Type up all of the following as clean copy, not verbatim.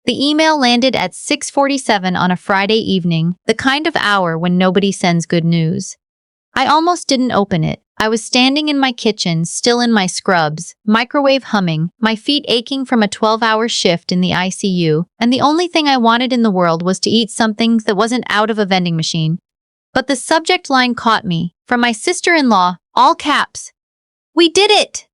The email landed at 6:47 on a Friday evening, the kind of hour when nobody sends good news. I almost didn't open it. I was standing in my kitchen, still in my scrubs, microwave humming, my feet aching from a 12-hour shift in the ICU, and the only thing I wanted in the world was to eat something that wasn't out of a vending machine. But the subject line caught me, from my sister-in-law, all caps. "We did it!"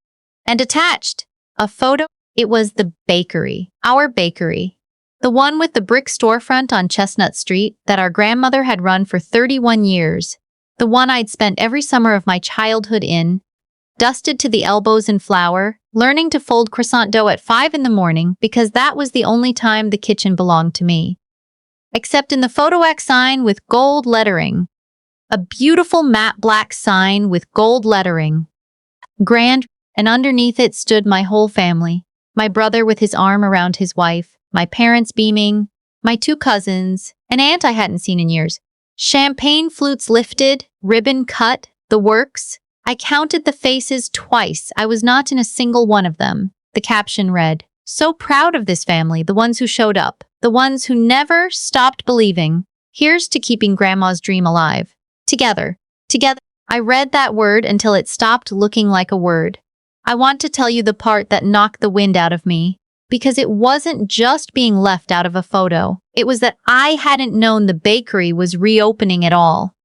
And attached, a photo. It was the bakery, our bakery. The one with the brick storefront on Chestnut Street that our grandmother had run for 31 years. The one I'd spent every summer of my childhood in, dusted to the elbows in flour, learning to fold croissant dough at 5 in the morning because that was the only time the kitchen belonged to me. Except in the photo-X sign with gold lettering. A beautiful matte black sign with gold lettering. Grand, and underneath it stood my whole family. My brother with his arm around his wife, my parents beaming, my 2 cousins, an aunt I hadn't seen in years. Champagne flutes lifted, ribbon cut, the works. I counted the faces twice. I was not in a single one of them. The caption read, "So proud of this family, the ones who showed up, the ones who never stopped believing. Here's to keeping Grandma's dream alive. Together, together." I read that word until it stopped looking like a word. I want to tell you the part that knocked the wind out of me. Because it wasn't just being left out of a photo. It was that I hadn't known the bakery was reopening at all.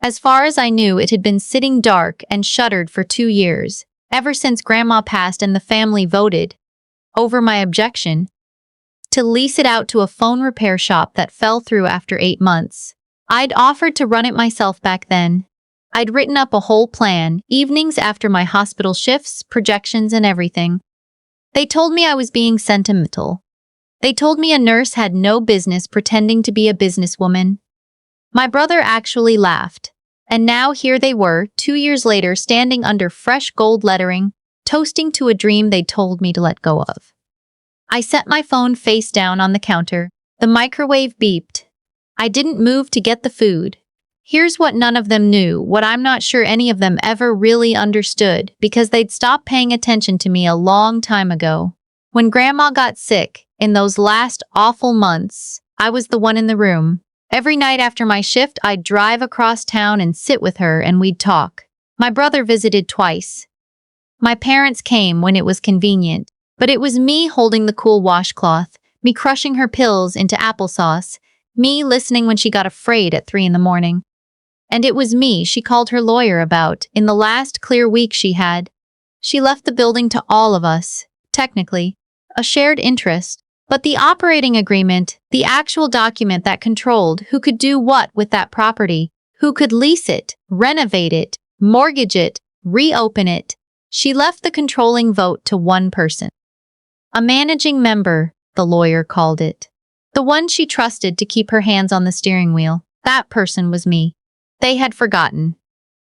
As far as I knew, it had been sitting dark and shuttered for 2 years, ever since Grandma passed and the family voted, over my objection, to lease it out to a phone repair shop that fell through after 8 months. I'd offered to run it myself back then. I'd written up a whole plan, evenings after my hospital shifts, projections, and everything. They told me I was being sentimental. They told me a nurse had no business pretending to be a businesswoman. My brother actually laughed. And now here they were, 2 years later, standing under fresh gold lettering, toasting to a dream they told me to let go of. I set my phone face down on the counter. The microwave beeped. I didn't move to get the food. Here's what none of them knew, what I'm not sure any of them ever really understood, because they'd stopped paying attention to me a long time ago. When Grandma got sick, in those last awful months, I was the one in the room. Every night after my shift, I'd drive across town and sit with her and we'd talk. My brother visited twice. My parents came when it was convenient, but it was me holding the cool washcloth, me crushing her pills into applesauce, me listening when she got afraid at 3 in the morning. And it was me she called her lawyer about in the last clear week she had. She left the building to all of us, technically, a shared interest, but the operating agreement, the actual document that controlled who could do what with that property, who could lease it, renovate it, mortgage it, reopen it, she left the controlling vote to one person. A managing member, the lawyer called it. The one she trusted to keep her hands on the steering wheel. That person was me. They had forgotten.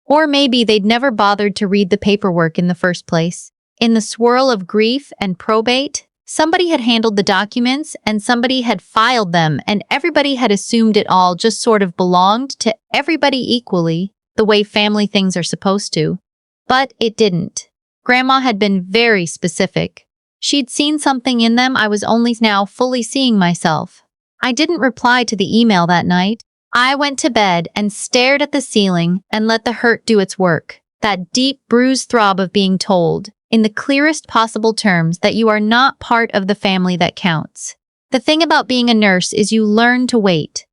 Or maybe they'd never bothered to read the paperwork in the first place. In the swirl of grief and probate, somebody had handled the documents and somebody had filed them and everybody had assumed it all just sort of belonged to everybody equally, the way family things are supposed to. But it didn't. Grandma had been very specific. She'd seen something in them I was only now fully seeing myself. I didn't reply to the email that night. I went to bed and stared at the ceiling and let the hurt do its work. That deep, bruised throb of being told, in the clearest possible terms, that you are not part of the family that counts. The thing about being a nurse is you learn to wait.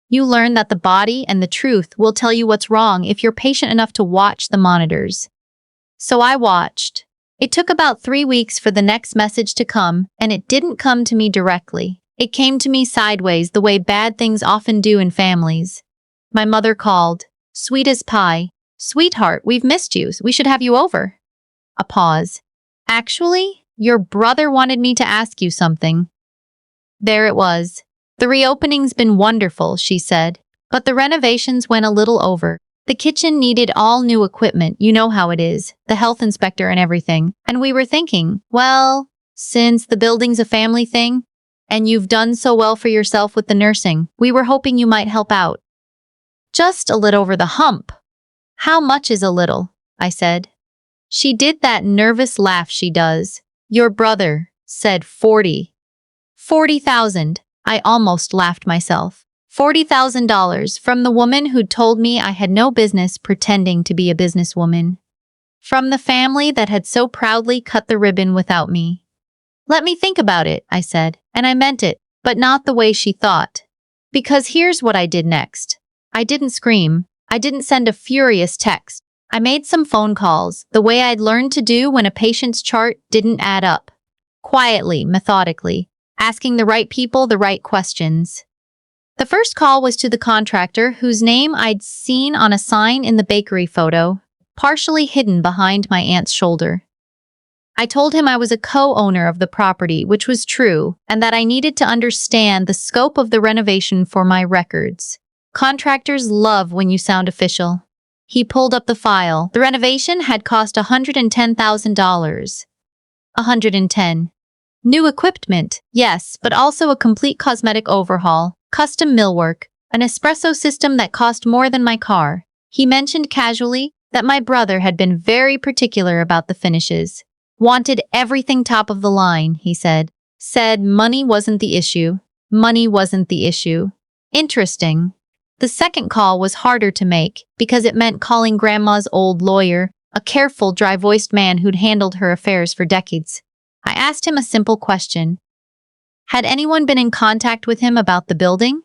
You learn that the body and the truth will tell you what's wrong if you're patient enough to watch the monitors. So I watched. It took about 3 weeks for the next message to come, and it didn't come to me directly. It came to me sideways, the way bad things often do in families. My mother called, sweet as pie. "Sweetheart, we've missed you. We should have you over." A pause. "Actually, your brother wanted me to ask you something." There it was. "The reopening's been wonderful," she said, "but the renovations went a little over. The kitchen needed all new equipment, you know how it is, the health inspector and everything. And we were thinking, well, since the building's a family thing, and you've done so well for yourself with the nursing, we were hoping you might help out. Just a little over the hump." "How much is a little?" I said. She did that nervous laugh she does. "Your brother said 40. $40,000. I almost laughed myself. $40,000 from the woman who'd told me I had no business pretending to be a businesswoman. From the family that had so proudly cut the ribbon without me. Let me think about it, I said, and I meant it, but not the way she thought. Because here's what I did next. I didn't scream. I didn't send a furious text. I made some phone calls, the way I'd learned to do when a patient's chart didn't add up. Quietly, methodically, asking the right people the right questions. The first call was to the contractor whose name I'd seen on a sign in the bakery photo, partially hidden behind my aunt's shoulder. I told him I was a co-owner of the property, which was true, and that I needed to understand the scope of the renovation for my records. Contractors love when you sound official. He pulled up the file. The renovation had cost $110,000. $110,000. New equipment, yes, but also a complete cosmetic overhaul, custom millwork, an espresso system that cost more than my car. He mentioned casually that my brother had been very particular about the finishes. Wanted everything top of the line, he said. Said money wasn't the issue. Money wasn't the issue. Interesting. The second call was harder to make because it meant calling Grandma's old lawyer, a careful, dry-voiced man who'd handled her affairs for decades. I asked him a simple question. Had anyone been in contact with him about the building?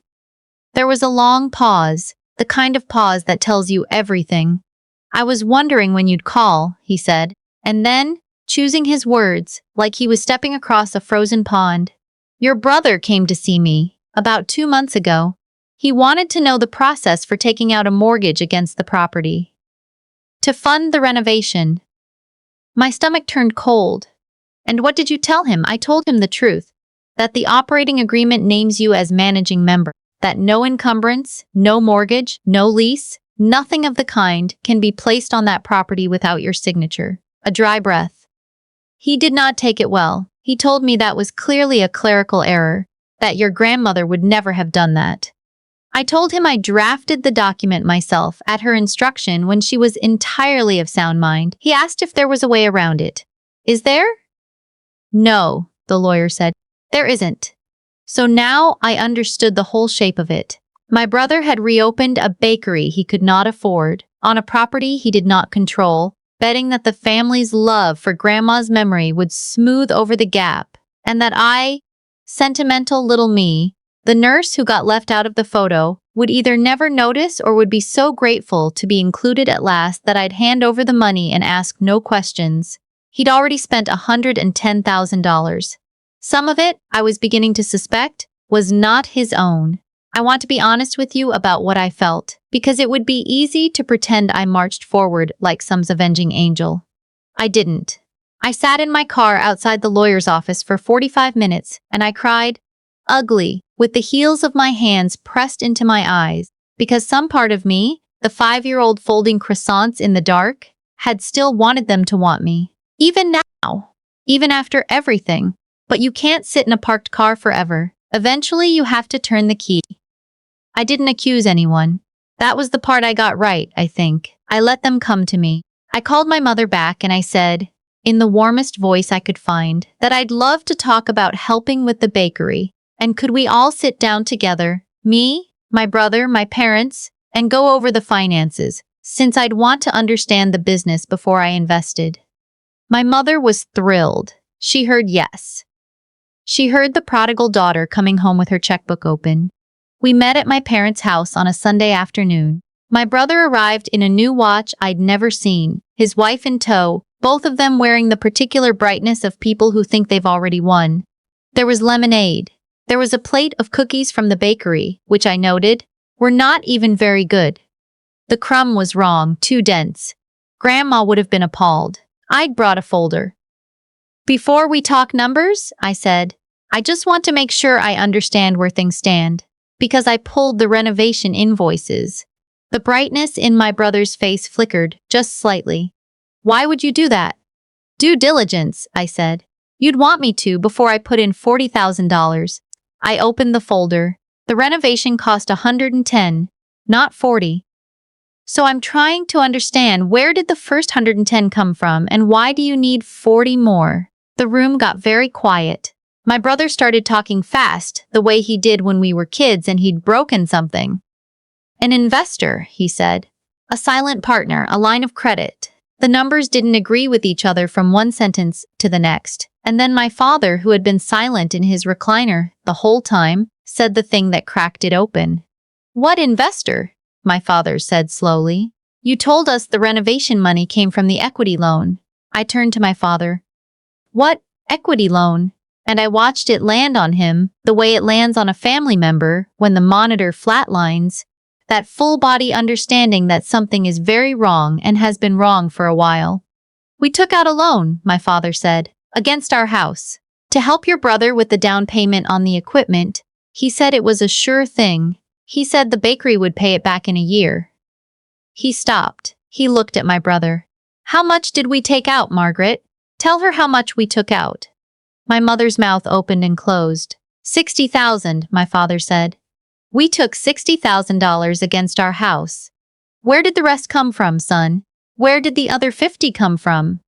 There was a long pause, the kind of pause that tells you everything. I was wondering when you'd call, he said, and then, choosing his words, like he was stepping across a frozen pond. Your brother came to see me, about 2 months ago. He wanted to know the process for taking out a mortgage against the property. To fund the renovation. My stomach turned cold. And what did you tell him? I told him the truth. That the operating agreement names you as managing member. That no encumbrance, no mortgage, no lease, nothing of the kind can be placed on that property without your signature. A dry breath. He did not take it well. He told me that was clearly a clerical error, that your grandmother would never have done that. I told him I drafted the document myself at her instruction when she was entirely of sound mind. He asked if there was a way around it. Is there? No, the lawyer said. There isn't. So now I understood the whole shape of it. My brother had reopened a bakery he could not afford, on a property he did not control, betting that the family's love for Grandma's memory would smooth over the gap, and that I, sentimental little me, the nurse who got left out of the photo, would either never notice or would be so grateful to be included at last that I'd hand over the money and ask no questions. He'd already spent $110,000. Some of it, I was beginning to suspect, was not his own. I want to be honest with you about what I felt, because it would be easy to pretend I marched forward like some avenging angel. I didn't. I sat in my car outside the lawyer's office for 45 minutes, and I cried, ugly, with the heels of my hands pressed into my eyes, because some part of me, the 5-year-old folding croissants in the dark, had still wanted them to want me. Even now. Even after everything. But you can't sit in a parked car forever. Eventually you have to turn the key. I didn't accuse anyone. That was the part I got right, I think. I let them come to me. I called my mother back and I said, in the warmest voice I could find, that I'd love to talk about helping with the bakery. And could we all sit down together, me, my brother, my parents, and go over the finances, since I'd want to understand the business before I invested. My mother was thrilled. She heard yes. She heard the prodigal daughter coming home with her checkbook open. We met at my parents' house on a Sunday afternoon. My brother arrived in a new watch I'd never seen, his wife in tow, both of them wearing the particular brightness of people who think they've already won. There was lemonade. There was a plate of cookies from the bakery, which I noted, were not even very good. The crumb was wrong, too dense. Grandma would have been appalled. I'd brought a folder. Before we talk numbers, I said, I just want to make sure I understand where things stand, because I pulled the renovation invoices. The brightness in my brother's face flickered, just slightly. Why would you do that? Due diligence, I said. You'd want me to before I put in $40,000. I opened the folder. The renovation cost $110, not $40. So I'm trying to understand, where did the first $110 come from and why do you need $40 more? The room got very quiet. My brother started talking fast, the way he did when we were kids and he'd broken something. An investor, he said. A silent partner, a line of credit. The numbers didn't agree with each other from one sentence to the next. And then my father, who had been silent in his recliner the whole time, said the thing that cracked it open. What investor? My father said slowly. You told us the renovation money came from the equity loan. I turned to my father. What equity loan? And I watched it land on him, the way it lands on a family member when the monitor flatlines. That full-body understanding that something is very wrong and has been wrong for a while. We took out a loan, my father said, against our house. To help your brother with the down payment on the equipment. He said it was a sure thing. He said the bakery would pay it back in a year. He stopped. He looked at my brother. How much did we take out, Margaret? Tell her how much we took out. My mother's mouth opened and closed. 60,000, my father said. We took $60,000 against our house. Where did the rest come from, son? Where did the other 50 come from?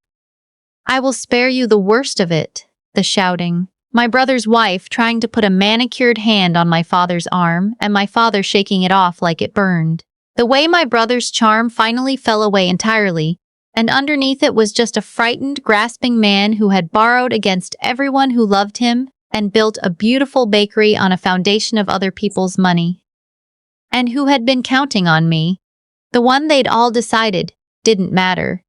I will spare you the worst of it, the shouting. My brother's wife trying to put a manicured hand on my father's arm and my father shaking it off like it burned. The way my brother's charm finally fell away entirely, and underneath it was just a frightened, grasping man who had borrowed against everyone who loved him and built a beautiful bakery on a foundation of other people's money. And who had been counting on me. The one they'd all decided didn't matter.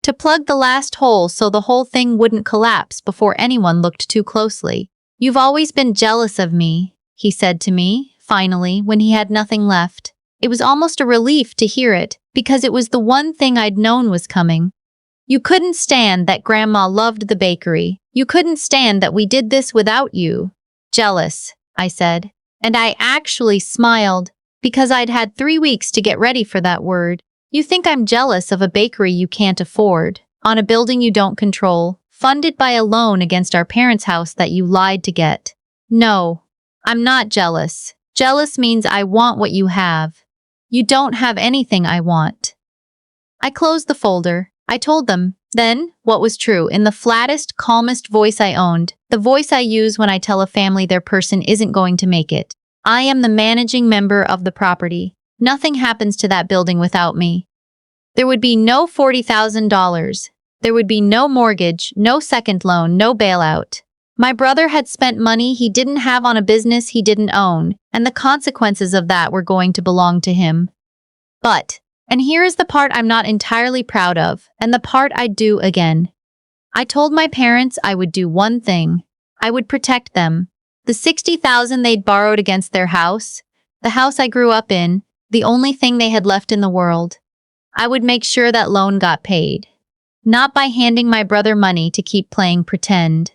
To plug the last hole so the whole thing wouldn't collapse before anyone looked too closely. You've always been jealous of me, he said to me, finally, when he had nothing left. It was almost a relief to hear it, because it was the one thing I'd known was coming. You couldn't stand that Grandma loved the bakery. You couldn't stand that we did this without you. Jealous, I said. And I actually smiled, because I'd had 3 weeks to get ready for that word. You think I'm jealous of a bakery you can't afford, on a building you don't control, funded by a loan against our parents' house that you lied to get. No, I'm not jealous. Jealous means I want what you have. You don't have anything I want. I closed the folder. I told them, then, what was true in the flattest, calmest voice I owned, the voice I use when I tell a family their person isn't going to make it. I am the managing member of the property. Nothing happens to that building without me. There would be no $40,000. There would be no mortgage, no second loan, no bailout. My brother had spent money he didn't have on a business he didn't own, and the consequences of that were going to belong to him. But, and here is the part I'm not entirely proud of, and the part I'd do again. I told my parents I would do one thing. I would protect them. The $60,000 they'd borrowed against their house, the house I grew up in, the only thing they had left in the world. I would make sure that loan got paid. Not by handing my brother money to keep playing pretend,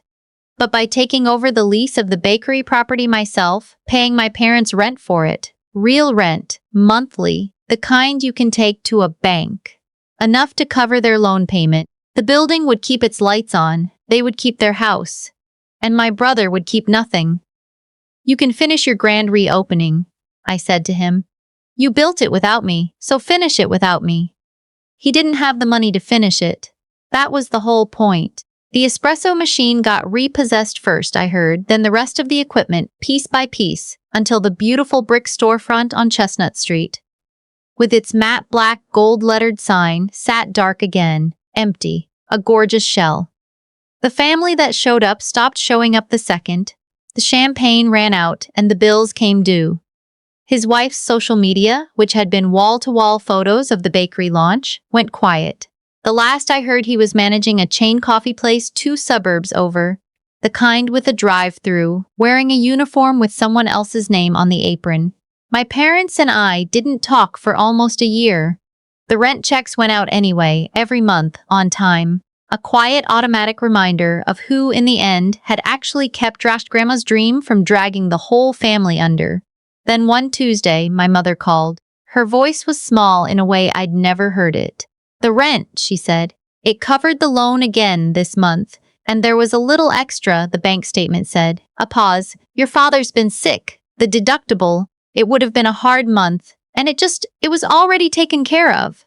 but by taking over the lease of the bakery property myself, paying my parents rent for it. Real rent, monthly, the kind you can take to a bank. Enough to cover their loan payment. The building would keep its lights on, they would keep their house. And my brother would keep nothing. You can finish your grand reopening, I said to him. You built it without me, so finish it without me. He didn't have the money to finish it. That was the whole point. The espresso machine got repossessed first, I heard, then the rest of the equipment, piece by piece, until the beautiful brick storefront on Chestnut Street, with its matte black gold-lettered sign, sat dark again, empty, a gorgeous shell. The family that showed up stopped showing up the second. The champagne ran out and the bills came due. His wife's social media, which had been wall-to-wall photos of the bakery launch, went quiet. The last I heard he was managing a chain coffee place 2 suburbs over, the kind with a drive-through, wearing a uniform with someone else's name on the apron. My parents and I didn't talk for almost a year. The rent checks went out anyway, every month, on time. A quiet automatic reminder of who, in the end, had actually kept Grandma's dream from dragging the whole family under. Then one Tuesday, my mother called. Her voice was small in a way I'd never heard it. The rent, she said. It covered the loan again this month, and there was a little extra, the bank statement said. A pause. Your father's been sick. The deductible. It would have been a hard month, and it was already taken care of.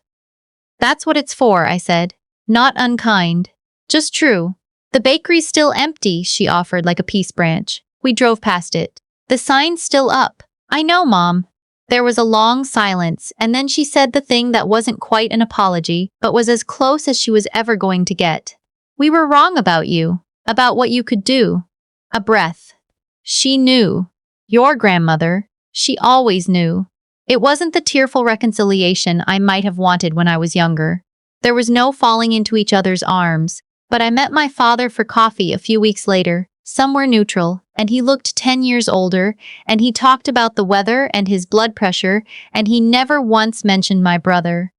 That's what it's for, I said. Not unkind. Just true. The bakery's still empty, she offered like a peace branch. We drove past it. The sign's still up. I know, Mom. There was a long silence, and then she said the thing that wasn't quite an apology, but was as close as she was ever going to get. We were wrong about you, about what you could do. A breath. She knew. Your grandmother. She always knew. It wasn't the tearful reconciliation I might have wanted when I was younger. There was no falling into each other's arms, but I met my father for coffee a few weeks later, somewhere neutral, and he looked 10 years older, and he talked about the weather and his blood pressure, and he never once mentioned my brother.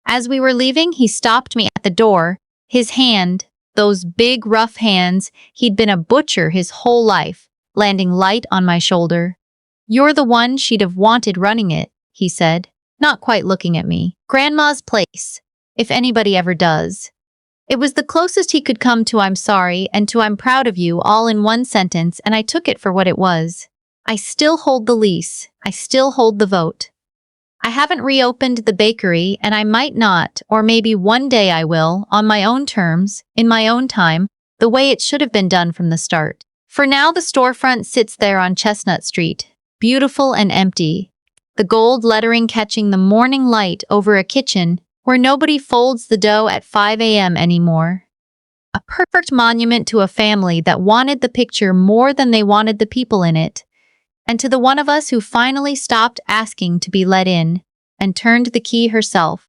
As we were leaving, he stopped me at the door. His hand, those big, rough hands, he'd been a butcher his whole life, landing light on my shoulder. You're the one she'd have wanted running it, he said, not quite looking at me. Grandma's place, if anybody ever does. It was the closest he could come to "I'm sorry" and to "I'm proud of you" all in one sentence, and I took it for what it was. I still hold the lease. I still hold the vote. I haven't reopened the bakery, and I might not, or maybe one day I will, on my own terms, in my own time, the way it should have been done from the start. For now, the storefront sits there on Chestnut Street, beautiful and empty, the gold lettering catching the morning light over a kitchen where nobody folds the dough at 5 a.m. anymore. A perfect monument to a family that wanted the picture more than they wanted the people in it, and to the one of us who finally stopped asking to be let in and turned the key herself.